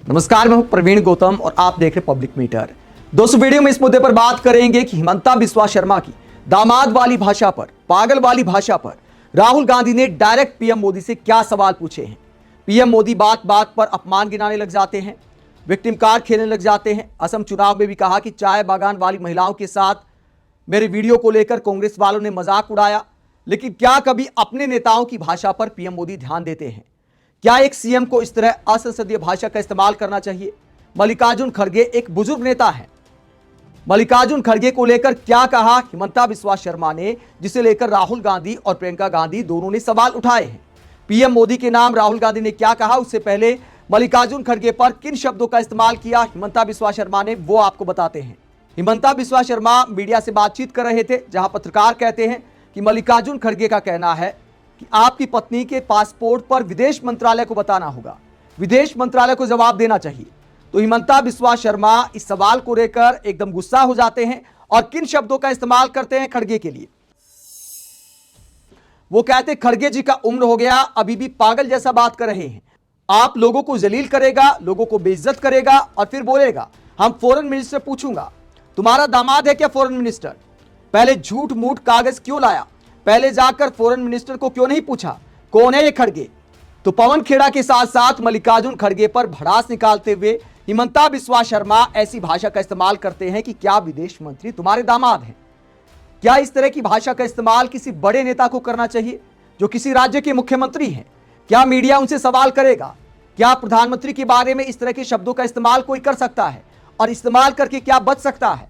नमस्कार, मैं हूं प्रवीण गौतम और आप देख रहे पब्लिक मीटर। दोस्तों, वीडियो में इस मुद्दे पर बात करेंगे कि हिमंता बिस्वा शर्मा की दामाद वाली भाषा पर, पागल वाली भाषा पर राहुल गांधी ने डायरेक्ट पीएम मोदी से क्या सवाल पूछे हैं। पीएम मोदी बात बात पर अपमान गिनाने लग जाते हैं, विक्टिम कार्ड खेलने लग जाते हैं। असम चुनाव में भी कहा कि चाय बागान वाली महिलाओं के साथ मेरे वीडियो को लेकर कांग्रेस वालों ने मजाक उड़ाया। लेकिन क्या कभी अपने नेताओं की भाषा पर पीएम मोदी ध्यान देते हैं? क्या एक सीएम को इस तरह असंसदीय भाषा का इस्तेमाल करना चाहिए? मल्लिकार्जुन खड़गे एक बुजुर्ग नेता है। मल्लिकार्जुन खड़गे को लेकर क्या कहा हिमंता बिस्वा शर्मा ने, जिसे लेकर राहुल गांधी और प्रियंका गांधी दोनों ने सवाल उठाए हैं। पीएम मोदी के नाम राहुल गांधी ने क्या कहा, उससे पहले मल्लिकार्जुन खड़गे पर किन शब्दों का इस्तेमाल किया हिमंता बिस्वा शर्मा ने, वो आपको बताते हैं। हिमंता बिस्वा शर्मा मीडिया से बातचीत कर रहे थे, जहां पत्रकार कहते हैं कि मल्लिकार्जुन खड़गे का कहना है कि आपकी पत्नी के पासपोर्ट पर विदेश मंत्रालय को बताना होगा, विदेश मंत्रालय को जवाब देना चाहिए। तो हिमंता बिस्वा शर्मा इस सवाल को लेकर एकदम गुस्सा हो जाते हैं और किन शब्दों का इस्तेमाल करते हैं खड़गे के लिए। वो कहते खड़गे जी का उम्र हो गया, अभी भी पागल जैसा बात कर रहे हैं। आप लोगों को जलील करेगा, लोगों को बेइज्जत करेगा और फिर बोलेगा हम फॉरेन मिनिस्टर से पूछूंगा। तुम्हारा दामाद है क्या फॉरेन मिनिस्टर? पहले झूठ मूठ कागज क्यों लाया? पहले जाकर फॉरेन मिनिस्टर को क्यों नहीं पूछा कौन है ये खड़गे? तो पवन खेड़ा के साथ साथ मल्लिकार्जुन खड़गे पर भड़ास निकालते हुए हिमंता बिस्वा शर्मा ऐसी भाषा का इस्तेमाल करते हैं कि क्या विदेश मंत्री तुम्हारे दामाद हैं? क्या इस तरह की भाषा का इस्तेमाल किसी बड़े नेता को करना चाहिए जो किसी राज्य के मुख्यमंत्री हैं? क्या मीडिया उनसे सवाल करेगा? क्या प्रधानमंत्री के बारे में इस तरह के शब्दों का इस्तेमाल कोई कर सकता है? और इस्तेमाल करके क्या बच सकता है?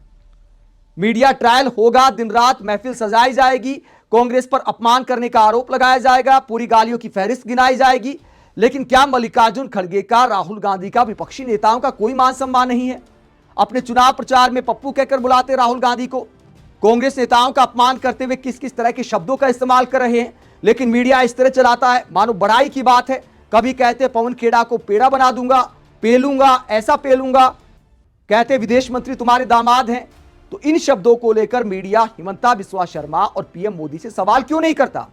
मीडिया ट्रायल होगा, दिन रात महफिल सजाई जाएगी, कांग्रेस पर अपमान करने का आरोप लगाया जाएगा, पूरी गालियों की फहरिस्त गिनाई जाएगी। लेकिन क्या मल्लिकार्जुन खड़गे का, राहुल गांधी का, विपक्षी नेताओं का कोई मान सम्मान नहीं है? अपने चुनाव प्रचार में पप्पू कहकर बुलाते राहुल गांधी को, कांग्रेस नेताओं का अपमान करते हुए किस किस तरह के शब्दों का इस्तेमाल कर रहे हैं। लेकिन मीडिया इस तरह चलाता है मानो बड़ाई की बात है। कभी कहते पवन खेड़ा को पेड़ा बना दूंगा, पेलूंगा, ऐसा पेलूंगा, कहते विदेश मंत्री तुम्हारे दामाद हैं। तो इन शब्दों को लेकर मीडिया हिमंता बिस्वा शर्मा और पीएम मोदी से सवाल क्यों नहीं करता?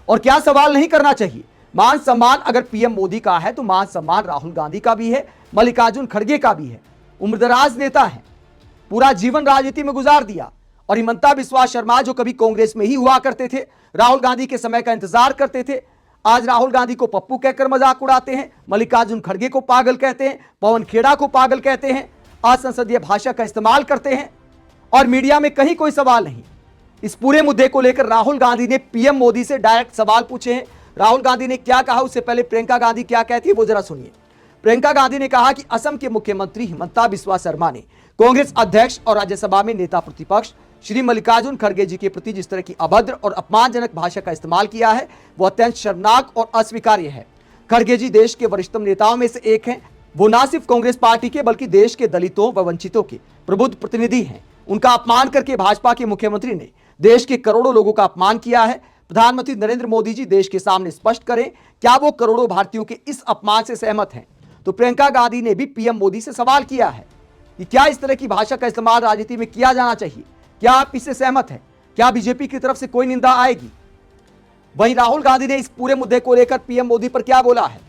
और क्या सवाल नहीं करना चाहिए? मान सम्मान अगर पीएम मोदी का है तो मान सम्मान राहुल गांधी का भी है, मल्लिकार्जुन खड़गे का भी है। उम्रदराज नेता है, पूरा जीवन राजनीति में गुजार दिया। और हिमंता बिस्वा शर्मा जो कभी कांग्रेस में ही हुआ करते थे, राहुल गांधी के समय का इंतजार करते थे, आज राहुल गांधी को पप्पू कहकर मजाक उड़ाते हैं, मल्लिकार्जुन खड़गे को पागल कहते हैं, पवन खेड़ा को पागल कहते हैं, असंसदीय भाषा का इस्तेमाल करते हैं और मीडिया में कहीं कोई सवाल नहीं। इस पूरे मुद्दे को लेकर राहुल गांधी ने पीएम मोदी से डायरेक्ट सवाल पूछे हैं। राहुल गांधी ने क्या कहा, उससे पहले प्रियंका गांधी क्या कहती है वो जरा सुनिए। प्रियंका गांधी ने कहा कि असम के मुख्यमंत्री हिमंता बिस्वा शर्मा ने कांग्रेस अध्यक्ष और राज्यसभा में नेता प्रतिपक्ष श्री मल्लिकार्जुन खड़गे जी के प्रति जिस तरह की अभद्र और अपमानजनक भाषा का इस्तेमाल किया है वो अत्यंत शर्मनाक और अस्वीकार्य है। खड़गे जी देश के वरिष्ठतम नेताओं में से एक हैं। वो न सिर्फ कांग्रेस पार्टी के बल्कि देश के दलितों व वंचितों के प्रबुद्ध प्रतिनिधि हैं। उनका अपमान करके भाजपा के मुख्यमंत्री ने देश के करोड़ों लोगों का अपमान किया है। प्रधानमंत्री नरेंद्र मोदी जी देश के सामने स्पष्ट करें, क्या वो करोड़ों भारतीयों के इस अपमान से सहमत हैं? तो प्रियंका गांधी ने भी पीएम मोदी से सवाल किया है कि क्या इस तरह की भाषा का इस्तेमाल राजनीति में किया जाना चाहिए? क्या आप इससे सहमत हैं? क्या बीजेपी की तरफ से कोई निंदा आएगी? वहीं राहुल गांधी ने इस पूरे मुद्दे को लेकर पीएम मोदी पर क्या बोला है।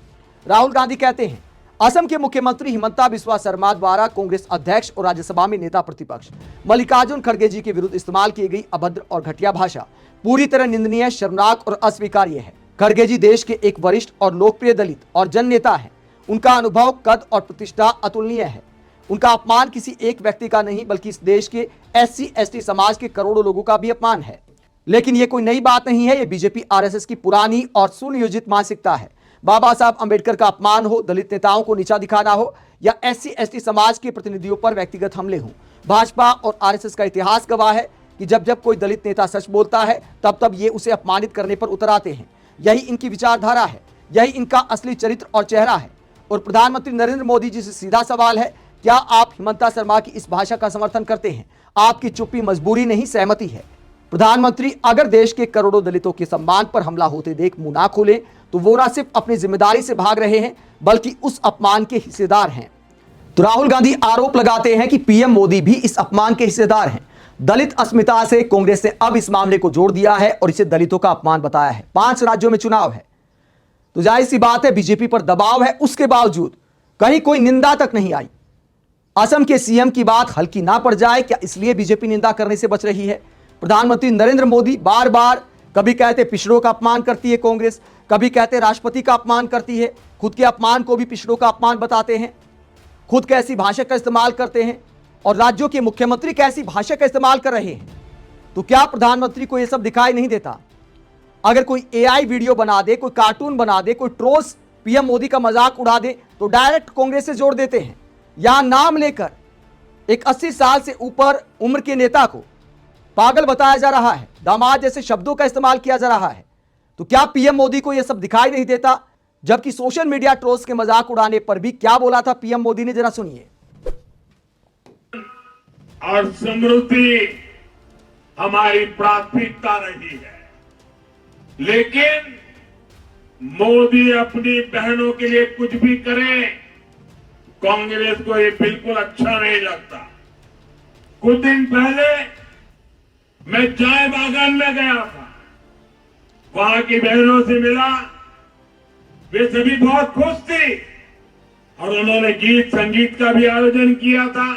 राहुल गांधी कहते हैं असम के मुख्यमंत्री हिमंता बिस्वा शर्मा द्वारा कांग्रेस अध्यक्ष और राज्यसभा में नेता प्रतिपक्ष मल्लिकार्जुन खड़गे जी के विरुद्ध इस्तेमाल की गई अभद्र और घटिया भाषा पूरी तरह निंदनीय, शर्मनाक और अस्वीकार्य है। खड़गे जी देश के एक वरिष्ठ और लोकप्रिय दलित और जन नेता है। उनका अनुभव, कद और प्रतिष्ठा अतुलनीय है। उनका अपमान किसी एक व्यक्ति का नहीं बल्कि इस देश के SC/ST समाज के करोड़ों लोगों का भी अपमान है। लेकिन यह कोई नई बात नहीं है, ये बीजेपी RSS की पुरानी और सुनियोजित मानसिकता है। बाबा साहब अंबेडकर का अपमान हो, दलित नेताओं को नीचा दिखाना हो या SC/ST समाज के प्रतिनिधियों पर व्यक्तिगत हमले हों, भाजपा और RSS का इतिहास गवाह है कि जब जब कोई दलित नेता सच बोलता है तब तब ये उसे अपमानित करने पर उतर आते हैं। यही इनकी विचारधारा है, यही इनका असली चरित्र और चेहरा है। और प्रधानमंत्री नरेंद्र मोदी जी से सीधा सवाल है, क्या आप हिमंता शर्मा की इस भाषा का समर्थन करते हैं? आपकी चुप्पी मजबूरी नहीं, सहमति है। प्रधानमंत्री अगर देश के करोड़ों दलितों के सम्मान पर हमला होते देख मुंह ना खोले तो वो ना सिर्फ अपनी जिम्मेदारी से भाग रहे हैं बल्कि उस अपमान के हिस्सेदार हैं। तो राहुल गांधी आरोप लगाते हैं कि पीएम मोदी भी इस अपमान के हिस्सेदार हैं। दलित अस्मिता से कांग्रेस ने अब इस मामले को जोड़ दिया है और इसे दलितों का अपमान बताया है। 5 राज्यों में चुनाव है तो जाहिर सी बात है बीजेपी पर दबाव है। उसके बावजूद कहीं कोई निंदा तक नहीं आई। असम के सीएम की बात हल्की ना पड़ जाए क्या, इसलिए बीजेपी निंदा करने से बच रही है। प्रधानमंत्री नरेंद्र मोदी बार बार कभी कहते पिछड़ों का अपमान करती है कांग्रेस, कभी कहते राष्ट्रपति का अपमान करती है, खुद के अपमान को भी पिछड़ों का अपमान बताते हैं, खुद कैसी भाषा का इस्तेमाल करते हैं और राज्यों के मुख्यमंत्री कैसी भाषा का इस्तेमाल कर रहे हैं। तो क्या प्रधानमंत्री को यह सब दिखाई नहीं देता? अगर कोई एआई वीडियो बना दे, कोई कार्टून बना दे, कोई ट्रोल्स पीएम मोदी का मजाक उड़ा दे तो डायरेक्ट कांग्रेस से जोड़ देते हैं। यहां नाम लेकर एक 80 साल से ऊपर उम्र के नेता को पागल बताया जा रहा है, दामाद जैसे शब्दों का इस्तेमाल किया जा रहा है। तो क्या पीएम मोदी को यह सब दिखाई नहीं देता? जबकि सोशल मीडिया ट्रोल्स के मजाक उड़ाने पर भी क्या बोला था पीएम मोदी ने, जरा सुनिए। और समृद्धि हमारी प्राथमिकता रही है, लेकिन मोदी अपनी बहनों के लिए कुछ भी करे, कांग्रेस को ये बिल्कुल अच्छा नहीं लगता। कुछ दिन पहले मैं चाय बागान में गया था, वहां की बहनों से मिला, वे सभी बहुत खुश थी और उन्होंने गीत संगीत का भी आयोजन किया था।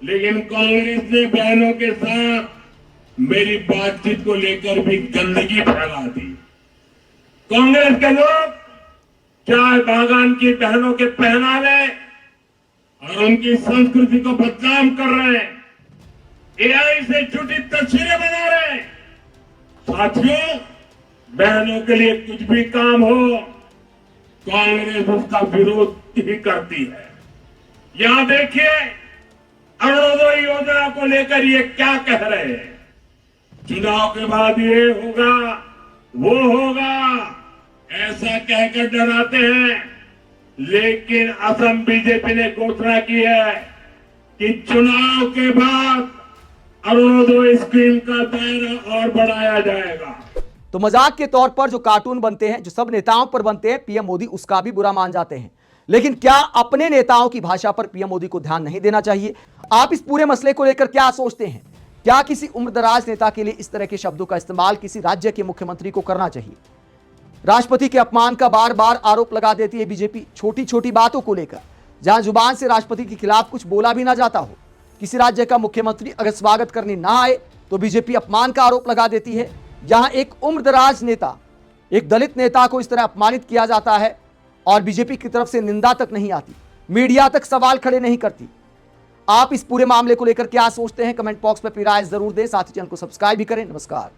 लेकिन कांग्रेस ने बहनों के साथ मेरी बातचीत को लेकर भी गंदगी फैला दी। कांग्रेस के लोग चाय बागान की बहनों के पहनावे और उनकी संस्कृति को बदनाम कर रहे हैं, एआई से जुटी तस्वीरें बना रहे हैं। साथियों, बहनों के लिए कुछ भी काम हो, कांग्रेस उसका विरोध ही करती है। यहां देखिए, अरुणोदय योजना को लेकर ये क्या कह रहे हैं, चुनाव के बाद ये होगा वो होगा, ऐसा कहकर डराते हैं। लेकिन असम बीजेपी ने घोषणा की है कि चुनाव के बाद अरुणोदय स्कीम का दायरा और बढ़ाया जाएगा। तो मजाक के तौर पर जो कार्टून बनते हैं, जो सब नेताओं पर बनते हैं, पीएम मोदी उसका भी बुरा मान जाते हैं। लेकिन क्या अपने नेताओं की भाषा पर पीएम मोदी को ध्यान नहीं देना चाहिए? आप इस पूरे मसले को लेकर क्या सोचते हैं? क्या किसी उम्रदराज नेता के लिए इस तरह के शब्दों का इस्तेमाल किसी राज्य के मुख्यमंत्री को करना चाहिए? राष्ट्रपति के अपमान का बार बार आरोप लगा देती है बीजेपी, छोटी छोटी बातों को लेकर, जहां जुबान से राष्ट्रपति के खिलाफ कुछ बोला भी ना जाता हो। किसी राज्य का मुख्यमंत्री अगर स्वागत करने ना आए तो बीजेपी अपमान का आरोप लगा देती है। जहां एक उम्रदराज नेता, एक दलित नेता को इस तरह अपमानित किया जाता है और बीजेपी की तरफ से निंदा तक नहीं आती, मीडिया तक सवाल खड़े नहीं करती। आप इस पूरे मामले को लेकर क्या सोचते हैं? कमेंट बॉक्स में अपनी राय जरूर दें, साथ ही चैनल को सब्सक्राइब भी करें। नमस्कार।